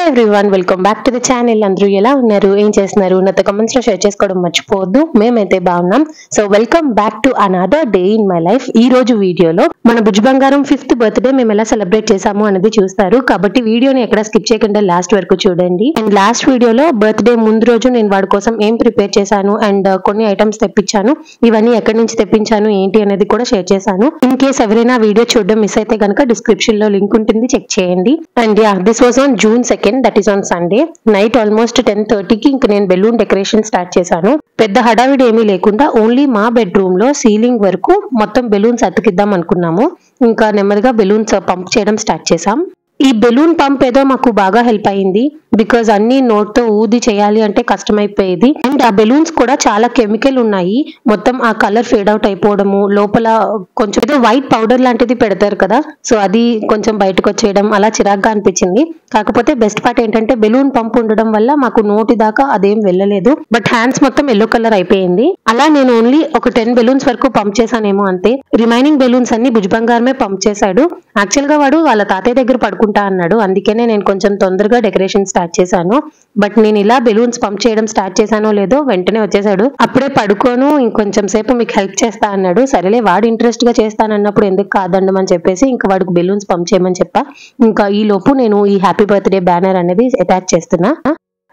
Everyone, welcome back to the channel. అందరూ ఎలా ఉన్నారు, ఏం చేస్తున్నారు నాతో కమెంట్స్ లో షేర్ చేసుకోవడం మర్చిపోవద్దు. మేమైతే బాగున్నాం. So welcome back to another day in my life. ఈ రోజు వీడియోలో మన బుజ్జి బంగారం 5th బర్త్డే మేము ఎలా సెలబ్రేట్ చేసాము అనేది చూస్తారు. కాబట్టి వీడియోని ఎక్కడ స్కిప్ చేయకుండా లాస్ట్ వరకు చూడండి. అండ్ లాస్ట్ వీడియోలో బర్త్డే ముందు రోజు నేను వాడి కోసం ఏం ప్రిపేర్ చేశాను అండ్ కొన్ని ఐటమ్స్ తెప్పించాను. ఇవన్నీ ఎక్కడి నుంచి తెప్పించాను ఏంటి అనేది కూడా షేర్ చేశాను. ఇన్ కేస్ ఎవరైనా వీడియో చూడడం మిస్ అయితే కనుక డిస్క్రిప్షన్ లో లింక్ ఉంటుంది, చెక్ చేయండి. And this was on June 2nd, that is on Sunday night almost 10:30కి ఇంక నేను బెలూన్ డెకరేషన్ స్టార్ట్ చేశాను. పెద్ద హడావిడి ఏమీ లేకుండా ఓన్లీ మా బెడ్రూమ్ లో సీలింగ్ వరకు మొత్తం బెలూన్స్ అతికిద్దాం అనుకున్నాము. ఇంకా నెమ్మదిగా బెలూన్స్ పంప్ చేయడం స్టార్ట్ చేసాం. ఈ బెలూన్ పంప్ ఏదో మాకు బాగా హెల్ప్ అయింది. బికాజ్ అన్ని నోట్ తో ఊది చేయాలి అంటే కష్టమైపోయేది. అండ్ ఆ బెలూన్స్ కూడా చాలా కెమికల్ ఉన్నాయి. మొత్తం ఆ కలర్ ఫేడ్ అవుట్ అయిపోవడము, లోపల కొంచెం ఏదో వైట్ పౌడర్ లాంటిది పెడతారు కదా, సో అది కొంచెం బయటకు వచ్చేయడం అలా చిరాగ్గా అనిపించింది. కాకపోతే బెస్ట్ పార్ట్ ఏంటంటే బెలూన్ పంప్ ఉండడం వల్ల మాకు నోటి దాకా అదేం వెళ్ళలేదు. బట్ హ్యాండ్స్ మొత్తం ఎల్లో కలర్ అయిపోయింది. అలా నేను ఓన్లీ ఒక 10 బెలూన్స్ వరకు పంప్ చేశానేమో అంతే. రిమైనింగ్ బెలూన్స్ అన్ని బుజ్జి బంగారమే పంప్ చేశాడు. యాక్చువల్ గా వాడు వాళ్ళ తాతయ్య దగ్గర పడుకుంటా అన్నాడు, అందుకనే నేను కొంచెం తొందరగా డెకరేషన్ స్టార్ట్ చేశాను. బట్ నేను ఇలా బెలూన్స్ పంప్ చేయడం స్టార్ట్ చేశానో లేదో వెంటనే వచ్చేసాడు. అప్పుడే పడుకోను, ఇంకొంచెం సేపు మీకు హెల్ప్ చేస్తా అన్నాడు. సరేలే, వాడు ఇంట్రెస్ట్ గా చేస్తానన్నప్పుడు ఎందుకు కాదండమని చెప్పేసి ఇంకా వాడికి బెలూన్స్ పంప్ చేయమని చెప్పా. ఇంకా ఈ లోపు నేను ఈ హ్యాపీ బర్త్డే బ్యానర్ అనేది అటాచ్ చేస్తున్నా.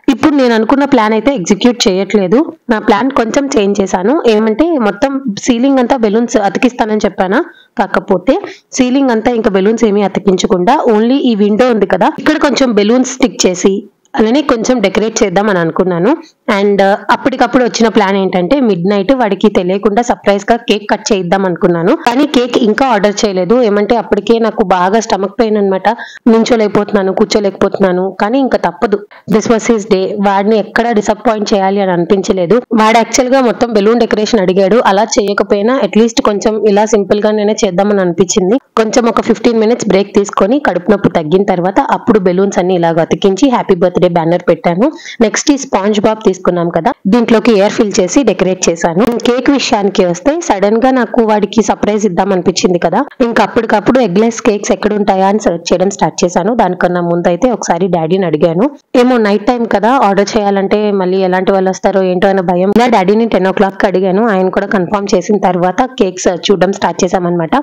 ఇప్పుడు నేను అనుకున్న ప్లాన్ అయితే ఎగ్జిక్యూట్ చేయట్లేదు. నా ప్లాన్ కొంచెం చేంజ్ చేశాను. ఏమంటే మొత్తం సీలింగ్ అంతా బెలూన్స్ అతికిస్తానని చెప్పానా, కాకపోతే సీలింగ్ అంతా ఇంకా బెలూన్స్ ఏమీ అతికించకుండా ఓన్లీ ఈ విండో ఉంది కదా, ఇక్కడ కొంచెం బెలూన్స్ స్టిక్ చేసి అలానే కొంచెం డెకరేట్ చేద్దాం అని అనుకున్నాను. అండ్ అప్పటికప్పుడు వచ్చిన ప్లాన్ ఏంటంటే మిడ్ నైట్ వాడికి తెలియకుండా సర్ప్రైజ్ గా కేక్ కట్ చేద్దాం అనుకున్నాను. కానీ కేక్ ఇంకా ఆర్డర్ చేయలేదు. ఏమంటే అప్పటికే నాకు బాగా స్టమక్ పెయిన్ అనమాట. నించోలేకపోతున్నాను, కూర్చోలేకపోతున్నాను. కానీ ఇంకా తప్పదు, దిస్ వాస్ హిస్ డే. వాడిని ఎక్కడ డిసప్పాయింట్ చేయాలి అని అనిపించలేదు. వాడు యాక్చువల్ గా మొత్తం బెలూన్ డెకరేషన్ అడిగాడు. అలా చేయకపోయినా అట్లీస్ట్ కొంచెం ఇలా సింపుల్ గా నేనే చేద్దామని అనిపించింది. కొంచెం ఒక 15 minutes బ్రేక్ తీసుకొని కడుపు నొప్పి తగ్గిన తర్వాత అప్పుడు బెలూన్స్ అన్ని ఇలాగ అతికించి హ్యాపీ బర్త్డే బ్యానర్ పెట్టాను. నెక్స్ట్ ఈ స్పాంజ్ బాబ్ తీసుకున్నాం కదా, దీంట్లోకి ఎయిర్ ఫిల్ చేసి డెకరేట్ చేశాను. కేక్ విషయానికి వస్తే సడన్ గా నాకు వాడికి సర్ప్రైజ్ ఇద్దాం అనిపించింది కదా, ఇంకా అప్పటికప్పుడు ఎగ్లెస్ కేక్స్ ఎక్కడ ఉంటాయా అని సెర్చ్ చేయడం స్టార్ట్ చేశాను. దానికన్నా ముందు అయితే ఒకసారి డాడీని అడిగాను. ఏమో నైట్ టైం కదా, ఆర్డర్ చేయాలంటే మళ్ళీ ఎలాంటి వాళ్ళు వస్తారో ఏంటో అనే భయం. ఇలా డాడీని 10 o'clock అడిగాను. ఆయన కూడా కన్ఫర్మ్ చేసిన తర్వాత కేక్స్ చూడడం స్టార్ట్ చేశామన్నమాట.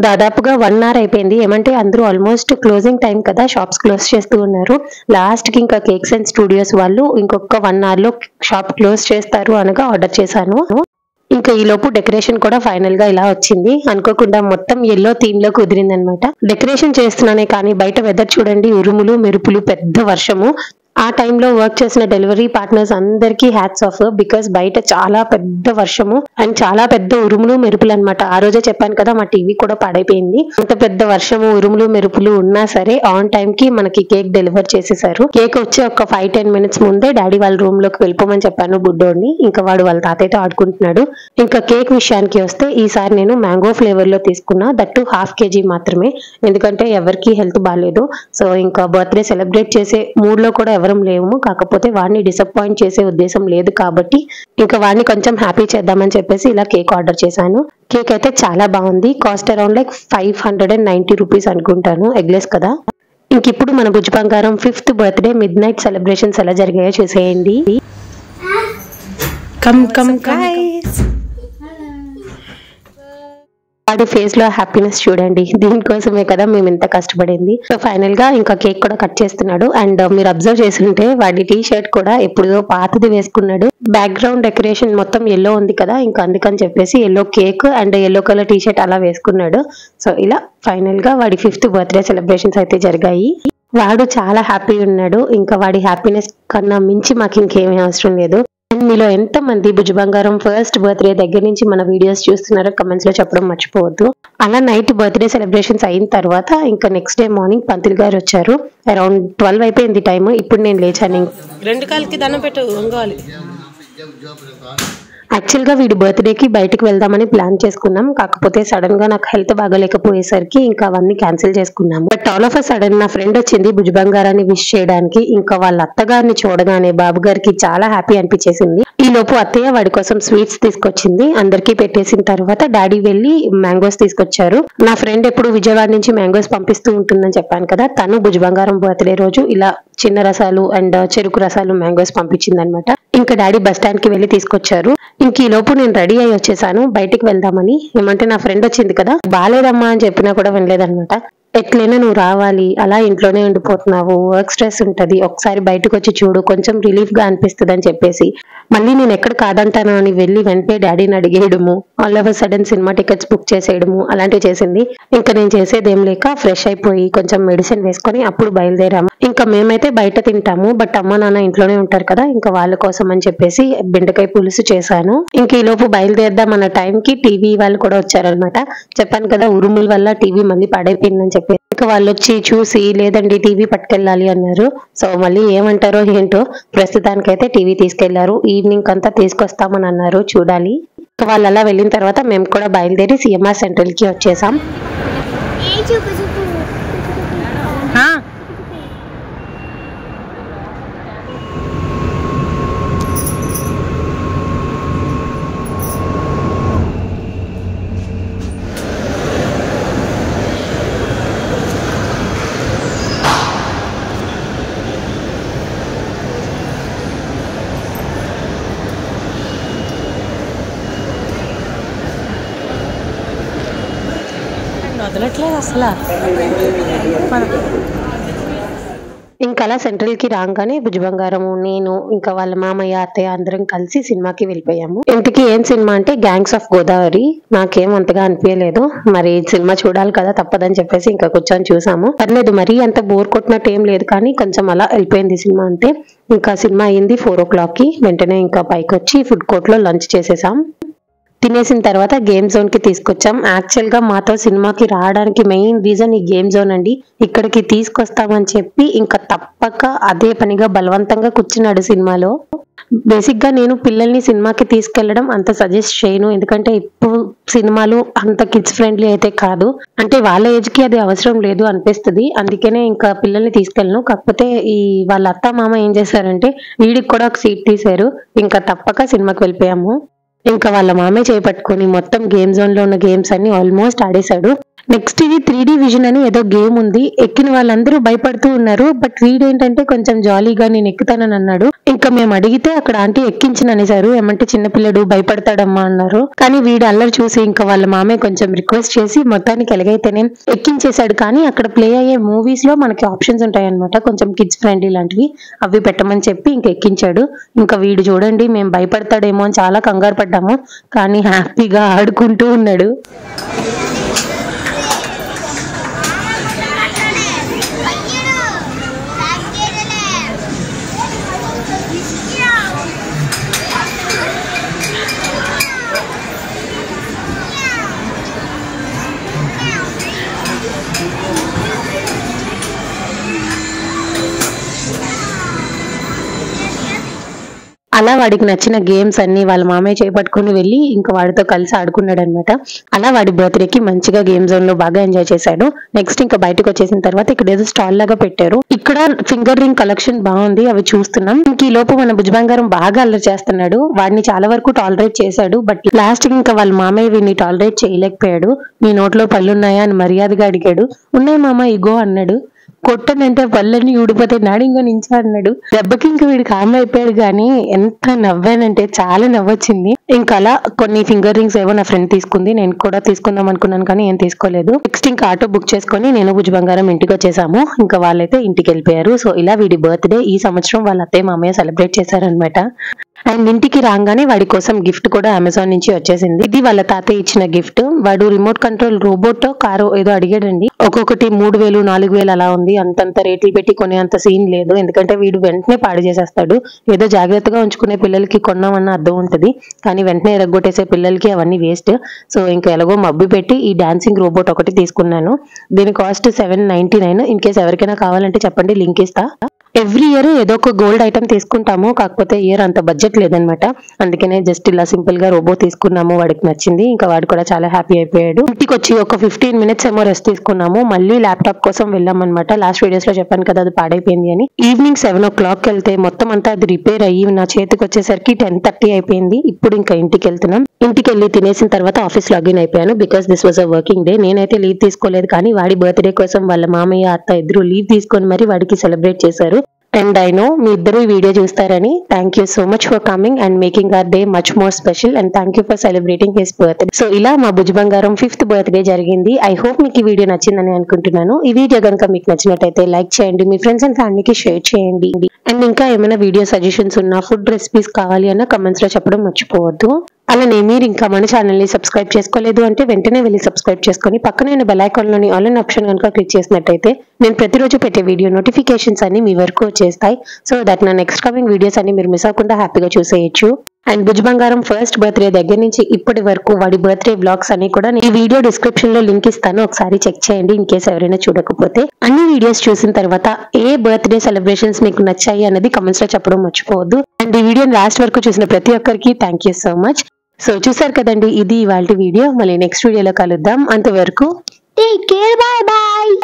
దాదాపుగా 1 hour అయిపోయింది. ఏమంటే అందరూ ఆల్మోస్ట్ క్లోజింగ్ టైం కదా, షాప్స్ క్లోజ్ చేస్తూ ఉన్నారు. లాస్ట్ కి ఇంకా కేక్స్ అండ్ స్టూడియోస్ వాళ్ళు ఇంకొక 1 hour లో షాప్ క్లోజ్ చేస్తారు అనగా ఆర్డర్ చేశాను. ఇంకా ఈ లోపు డెకరేషన్ కూడా ఫైనల్ గా ఇలా వచ్చింది. అనుకోకుండా మొత్తం ఎల్లో థీమ్ లో కుదిరింది అనమాట. డెకరేషన్ చేస్తున్నానే కానీ బయట వెదర్ చూడండి, ఉరుములు మెరుపులు, పెద్ద వర్షము. ఆ టైంలో వర్క్ చేసిన డెలివరీ పార్ట్నర్స్ అందరికీ హ్యాట్స్ ఆఫ్. బికాస్ బయట చాలా పెద్ద వర్షము అండ్ చాలా పెద్ద ఉరుములు మెరుపులు అనమాట. ఆ రోజే చెప్పాను కదా, మా టీవీ కూడా పాడైపోయింది. అంత పెద్ద వర్షము, ఉరుములు మెరుపులు ఉన్నా సరే ఆన్ టైం కి మనకి కేక్ డెలివర్ చేసేసారు. కేక్ వచ్చి ఒక 5-10 minutes ముందే డాడీ వాళ్ళ రూమ్ లోకి వెళ్ళిపోమని చెప్పాను బుడ్డోడిని. ఇంకా వాడు వాళ్ళ తాతయ్యతో ఆడుకుంటున్నాడు. ఇంకా కేక్ విషయానికి వస్తే ఈసారి నేను మ్యాంగో ఫ్లేవర్ లో తీసుకున్నా, దట్టు 1/2 kg మాత్రమే. ఎందుకంటే ఎవరికి హెల్త్ బాగాలేదు. సో ఇంకా బర్త్డే సెలబ్రేట్ చేసే మూడ్ లో కూడా ఎవరం లేవు. కాకపోతే వాడిని డిసప్పాయింట్ చేసే ఉద్దేశం లేదు కాబట్టి ఇంకా వాడిని కొంచెం హ్యాపీ చేద్దామని చెప్పేసి ఇలా కేక్ ఆర్డర్ చేశాను. కేక్ అయితే చాలా బాగుంది. కాస్ట్ అరౌండ్ like 590 rupees అనుకుంటాను. ఎగ్లెస్ కదా. ఇంక ఇప్పుడు మన బుజ్జి బంగారం 5th birthday mid night celebrations ఎలా జరిగాయో చూసేయండి. కమ్ కమ్ గైస్, వాడి ఫేస్ లో హ్యాపీనెస్ చూడండి. దీనికోసమే కదా మేము ఇంత కష్టపడింది. సో ఫైనల్ గా ఇంకా కేక్ కూడా కట్ చేస్తున్నాడు. అండ్ మీరు అబ్జర్వ్ చేస్తుంటే వాడి టీ షర్ట్ కూడా ఎప్పుడో పాతది వేసుకున్నాడు. బ్యాక్గ్రౌండ్ డెకరేషన్ మొత్తం ఎల్లో ఉంది కదా, ఇంకా అందుకని చెప్పేసి yellow cake and yellow colour T shirt అలా వేసుకున్నాడు. సో ఇలా ఫైనల్ గా వాడి 5th బర్త్డే సెలబ్రేషన్స్ అయితే జరిగాయి. వాడు చాలా హ్యాపీ ఉన్నాడు. ఇంకా వాడి హ్యాపీనెస్ కన్నా మించి మాకు ఇంకేమీ అవసరం లేదు. అండ్ మీలో ఎంత మంది బుజ్జి బంగారం 1st బర్త్డే దగ్గర నుంచి మన వీడియోస్ చూస్తున్నారో కమెంట్స్ లో చెప్పడం మర్చిపోవద్దు. అలా నైట్ బర్త్డే సెలబ్రేషన్స్ అయిన తర్వాత ఇంకా నెక్స్ట్ డే మార్నింగ్ పంతులు గారు వచ్చారు. అరౌండ్ 12 అయిపోయింది టైం. ఇప్పుడు నేను లేచాను. 2 కాళ్ళకి దండం పెట్టు వంగాలి. యాక్చువల్ గా వీడి బర్త్డే కి బయటకు వెళ్దామని ప్లాన్ చేసుకున్నాం. కాకపోతే సడన్ గా నాకు హెల్త్ బాగలేకపోయేసరికి ఇంకా అవన్నీ క్యాన్సిల్ చేసుకున్నాము. But all of a sudden నా ఫ్రెండ్ వచ్చింది భుజ్ బంగారాన్ని విష్ చేయడానికి. ఇంకా వాళ్ళ అత్తగారిని చూడగానే బాబు గారికి చాలా హ్యాపీ అనిపించేసింది. ఈ లోపు అత్తయ్య వాడి కోసం స్వీట్స్ తీసుకొచ్చింది. అందరికీ పెట్టేసిన తర్వాత డాడీ వెళ్ళి మ్యాంగోస్ తీసుకొచ్చారు. నా ఫ్రెండ్ ఎప్పుడు విజయవాడ నుంచి మ్యాంగోస్ పంపిస్తూ ఉంటుందని చెప్పాను కదా, తను భుజ్ బంగారం బర్త్డే రోజు ఇలా చిన్న రసాలు అండ్ చెరుకు రసాలు మ్యాంగోస్ పంపించింది అనమాట. ఇంకా డాడీ బస్ స్టాండ్ కి వెళ్ళి తీసుకొచ్చారు. ఇంక ఈ లోపు నేను రెడీ అయ్యి వచ్చేసాను బయటికి వెళ్దామని. ఏమంటే నా ఫ్రెండ్ వచ్చింది కదా, బాలేదమ్మా అని చెప్పినా కూడా వినలేదన్నమాట. ఎట్లయినా నువ్వు రావాలి, అలా ఇంట్లోనే ఉండిపోతున్నావు, వర్క్ స్ట్రెస్ ఉంటది, ఒకసారి బయటకు వచ్చి చూడు, కొంచెం రిలీఫ్ గా అనిపిస్తుంది అని చెప్పేసి మళ్ళీ నేను ఎక్కడ కాదంటాను అని వెళ్ళి వెంటనే డాడీని అడిగేయడము, all of sudden cinema tickets book చేసేయడము అలాంటివి చేసింది. ఇంకా నేను చేసేదేం లేక ఫ్రెష్ అయిపోయి కొంచెం మెడిసిన్ వేసుకొని అప్పుడు బయలుదేరాము. ఇంకా మేమైతే బయట తింటాము, బట్ అమ్మ నాన్న ఇంట్లోనే ఉంటారు కదా, ఇంకా వాళ్ళ కోసం అని చెప్పేసి బెండకాయ పులుసు చేశాను. ఇంక ఈ లోపు బయలుదేరదాం అన్న టైంకి టీవీ వాళ్ళు కూడా వచ్చారనమాట. చెప్పాను కదా ఉరుముల వల్ల టీవీ మళ్ళీ పాడైపోయిందని చెప్పి. ఇంకా వాళ్ళు వచ్చి చూసి లేదండి టీవీ పట్టుకెళ్ళాలి అన్నారు. సో మళ్ళీ ఏమంటారో ఏంటో, ప్రస్తుతానికైతే టీవీ తీసుకెళ్లారు. ఈవినింగ్ అంతా తీసుకొస్తామని అన్నారు, చూడాలి. ఇంకా వాళ్ళు అలా వెళ్ళిన తర్వాత మేము కూడా బయలుదేరి సిఎంఆర్ సెంట్రల్ కి వచ్చేసాం. వదలట్లేదు అసలు. ఇంకా అలా సెంట్రల్ కి రాగానే భుజ్ బంగారము, నేను, ఇంకా వాళ్ళ మామయ్య అత్తయ్య అందరం కలిసి సినిమాకి వెళ్ళిపోయాము. ఇంటికి ఏం సినిమా అంటే గ్యాంగ్స్ ఆఫ్ గోదావరి. నాకేం అంతగా అనిపించలేదు, మరి సినిమా చూడాలి కదా తప్పదని చెప్పేసి ఇంకా కూర్చొని చూసాము. పర్లేదు, మరీ అంత బోర్ కొట్టినట్టు ఏం లేదు, కానీ కొంచెం అలా వెళ్ళిపోయింది సినిమా అంతే. ఇంకా సినిమా అయింది 4 o'clock కి. వెంటనే ఇంకా పైకి వచ్చి ఫుడ్ కోర్ట్ లో లంచ్ చేసేసాం. తినేసిన తర్వాత గేమ్ జోన్ కి తీసుకొచ్చాం. యాక్చువల్ గా మాతో సినిమాకి రావడానికి మెయిన్ రీజన్ ఈ గేమ్ జోన్ అండి. ఇక్కడికి తీసుకొస్తామని చెప్పి ఇంకా తప్పక అదే పనిగా బలవంతంగా కూర్చున్నాడు సినిమాలో. బేసిక్ గా నేను పిల్లల్ని సినిమాకి తీసుకెళ్లడం అంత సజెస్ట్ చేయను, ఎందుకంటే ఇప్పుడు సినిమాలు అంత కిడ్స్ ఫ్రెండ్లీ అయితే కాదు. అంటే వాళ్ళ ఏజ్ కి అది అవసరం లేదు అనిపిస్తుంది, అందుకనే ఇంకా పిల్లల్ని తీసుకెళ్ళను. కాకపోతే ఈ వాళ్ళ అత్త మామ ఏం చేశారంటే వీడికి కూడా ఒక సీట్ తీశారు. ఇంకా తప్పక సినిమాకి వెళ్ళిపోయాము. ఇంకా వాళ్ళ మామే చేపట్టుకొని మొత్తం గేమ్ జోన్ లో ఉన్న గేమ్స్ అన్ని ఆల్మోస్ట్ ఆడేశాడు. నెక్స్ట్ ఇది 3D విజన్ అని ఏదో గేమ్ ఉంది. ఎక్కిన వాళ్ళందరూ భయపడుతూ ఉన్నారు, బట్ వీడేంటంటే కొంచెం జాలీగా నేను ఎక్కుతానని అన్నాడు. ఇంకా మేము అడిగితే అక్కడ ఆంటీ ఎక్కించననేసారు. ఏమంటే చిన్నపిల్లడు భయపడతాడమ్మా అన్నారు. కానీ వీడు అల్లరి చూసి ఇంకా వాళ్ళ మామే కొంచెం రిక్వెస్ట్ చేసి మొత్తానికి ఎలాగైతేనే ఎక్కించేశాడు. కానీ అక్కడ ప్లే అయ్యే మూవీస్ లో మనకి ఆప్షన్స్ ఉంటాయన్నమాట, కొంచెం కిడ్స్ ఫ్రెండ్లీ లాంటివి, అవి పెట్టమని చెప్పి ఇంకా ఎక్కించాడు. ఇంకా వీడు చూడండి, మేము భయపడతాడేమో అని చాలా కంగారు పడ్డాము, కానీ హ్యాపీగా ఆడుకుంటూ ఉన్నాడు. అలా వాడికి నచ్చిన గేమ్స్ అన్ని వాళ్ళ మామయ్య చేపట్టుకుని వెళ్ళి ఇంకా వాడితో కలిసి ఆడుకున్నాడు అనమాట. అలా వాడి బర్త్డేకి మంచిగా గేమ్ జోన్ లో బాగా ఎంజాయ్ చేశాడు. నెక్స్ట్ ఇంకా బయటకు వచ్చేసిన తర్వాత ఇక్కడ ఏదో స్టాల్ లాగా పెట్టారు. ఇక్కడ ఫింగర్ రింగ్ కలెక్షన్ బాగుంది, అవి చూస్తున్నాం. ఇంక ఈ లోపు మన భుజ్ బంగారం బాగా అల్లరి చేస్తున్నాడు. వాడిని చాలా వరకు టాలరేట్ చేశాడు, బట్ లాస్ట్ ఇంకా వాళ్ళ మామయ్య వీడిని టాలరేట్ చేయలేకపోయాడు. మీ నోట్లో పళ్ళున్నాయా అని మర్యాదగా అడిగాడు. ఉన్నాయి మామ ఇగో అన్నాడు. కొట్టనంటే పళ్ళని ఊడిపోతే నాడింగా నించా అన్నాడు. దెబ్బకి ఇంకా వీడికి కామ్ అయిపోయాడు. కానీ ఎంత నవ్వానంటే చాలా నవ్వొచ్చింది. ఇంకా అలా కొన్ని ఫింగర్ రింగ్స్ ఏవో నా ఫ్రెండ్ తీసుకుంది, నేను కూడా తీసుకుందాం అనుకున్నాను కానీ ఏం తీసుకోలేదు. నెక్స్ట్ ఇంకా ఆటో బుక్ చేసుకొని నేను భుజ్ బంగారం ఇంటికి వచ్చేసాము. ఇంకా వాళ్ళైతే ఇంటికి వెళ్ళిపోయారు. సో ఇలా వీడి బర్త్డే ఈ సంవత్సరం వాళ్ళ అత్తయ్య మామయ్య సెలబ్రేట్ చేశారనమాట. అండ్ ఇంటికి రాగానే వాడి కోసం గిఫ్ట్ కూడా అమెజాన్ నుంచి వచ్చేసింది. ఇది వాళ్ళ తాతయ్య ఇచ్చిన గిఫ్ట్. వాడు రిమోట్ కంట్రోల్ రోబోట్ కారు ఏదో అడిగాడండి. ఒక్కొక్కటి 3000 4000 అలా ఉంది. అంతంత రేట్లు పెట్టి కొనే అంత సీన్ లేదు, ఎందుకంటే వీడు వెంటనే పాడు చేసేస్తాడు. ఏదో జాగ్రత్తగా ఉంచుకునే పిల్లలకి కొన్నామన్న అర్థం ఉంటది, కానీ వెంటనే ఎరగొట్టేసే పిల్లలకి అవన్నీ వేస్ట్. సో ఇంకా ఎలాగో మబ్బు పెట్టి ఈ డాన్సింగ్ రోబోట్ ఒకటి తీసుకున్నాను. దీని కాస్ట్ 799. ఇన్ కేస్ ఎవరికైనా కావాలంటే చెప్పండి, లింక్ ఇస్తా. ఎవ్రీ ఇయర్ ఏదో ఒక గోల్డ్ ఐటమ్ తీసుకుంటాము, కాకపోతే ఇయర్ అంత బడ్జెట్ లేదనమాట. అందుకనే జస్ట్ ఇలా సింపుల్ గా రోబో తీసుకున్నాము, వాడికి నచ్చింది. ఇంకా వాడు కూడా చాలా హ్యాపీ అయిపోయాడు. ఇంటికి వచ్చి ఒక 15 minutes ఏమో రెస్ట్ తీసుకున్నాము. మళ్ళీ ల్యాప్టాప్ కోసం వెళ్ళామన్నమాట. లాస్ట్ వీడియోస్ లో చెప్పాను కదా అది పాడైపోయింది అని. ఈవినింగ్ 7 o'clock వెళ్తే మొత్తం అంతా అది రిపేర్ అయ్యి నా చేతికి వచ్చేసరికి 10:30 అయిపోయింది. ఇప్పుడు ఇంకా ఇంటికి వెళ్తున్నాం. ఇంటికి వెళ్ళి తినేసిన తర్వాత ఆఫీస్ లాగిన్ అయిపోయాను, because this was a working day. నేనైతే లీవ్ తీసుకోలేదు, కానీ వాడి బర్త్డే కోసం వాళ్ళ మామయ్య అత్త ఇద్దరు లీవ్ తీసుకొని మరి వాడికి సెలబ్రేట్ చేశారు. అండ్ ఐ నో మీ ఇద్దరు ఈ వీడియో చూస్తారని. Thank you so much for coming and making our day much more special, and thank you for celebrating his birthday. So ఇలా మా భుజ్ బంగారం 5th బర్త్డే జరిగింది. ఐ హోప్ మీకు ఈ వీడియో నచ్చిందని అనుకుంటున్నాను. ఈ వీడియో కనుక మీకు నచ్చినట్టయితే లైక్ చేయండి, మీ ఫ్రెండ్స్ అండ్ ఫ్యామిలీకి షేర్ చేయండి. అండ్ ఇంకా ఏమైనా వీడియో సజెషన్స్ ఉన్నా, ఫుడ్ రెసిపీస్ కావాలి అన్న కమెంట్స్ లో చెప్పడం మర్చిపోవద్దు. అలానే మీరు ఇంకా మన ఛానల్ ని సబ్స్క్రైబ్ చేసుకోలేదు అంటే వెంటనే వెళ్ళి సబ్స్క్రైబ్ చేసుకొని పక్కనే బెల్ ఐకాన్ లోని ఆల్ అన్ ఆప్షన్ కనుక క్లిక్ చేసినట్టయితే నేను ప్రతిరోజు పెట్టే వీడియో నోటిఫికేషన్స్ అన్ని మీ వరకు వచ్చేస్తాయి. సో దట్ నా నెక్స్ట్ కమింగ్ వీడియోస్ అన్ని మీరు మిస్ అవ్వకుండా హ్యాపీగా చూసేయచ్చు. అండ్ భుజ్ బంగారం ఫస్ట్ బర్త్డే దగ్గర నుంచి ఇప్పటి వరకు వాడి బర్త్డే వ్లాగ్స్ అని కూడా ఈ వీడియో డిస్క్రిప్షన్ లో లింక్ ఇస్తాను, ఒకసారి చెక్ చేయండి ఇన్ కేస్ ఎవరైనా చూడకపోతే. అన్ని వీడియోస్ చూసిన తర్వాత ఏ బర్త్డే సెలబ్రేషన్స్ మీకు నచ్చాయి అనేది కమెంట్స్ లో చెప్పడం మర్చిపోవద్దు. అండ్ ఈ వీడియోని లాస్ట్ వరకు చూసిన ప్రతి ఒక్కరికి thank you so much. So చూసారు కదండి, ఇది ఇవాల్టి వీడియో. మళ్ళీ నెక్స్ట్ వీడియోలో కలుద్దాం. అంతవరకు టేక్ కేర్, బాయ్ బాయ్.